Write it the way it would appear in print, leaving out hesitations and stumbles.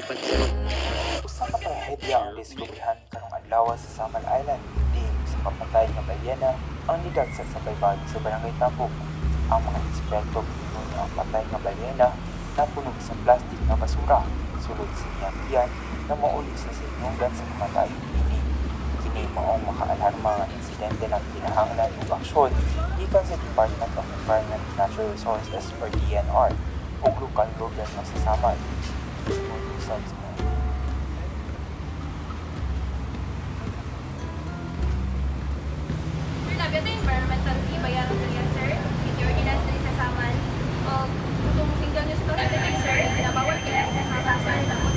pagsunod. Usa ka trahedya ang diskubrihan karong adlaw sa Samal Island. Diin sa papatay nga balyena ang nidagsat sa baybag sa barangay Tapok. Ang mga eksperto pingon nga ang patay nga balyena napunog sa plastik nga basura sulod sa iyang tiyan na maulis na sa inunggan sa kamatay ini. Kini maong makaalarma nga insidente ng kinahanglan ug aksyon gikan sa Department of Environment and Natural Resources or DNR ug lokal gobyerno sa Samal. Usab sa mga Sir, nabi ito environmental fee bayaran ko yan, sir. City ordinance na sa Saman. O, kung single news ko sa sir, pinabawal kaya sa Saman.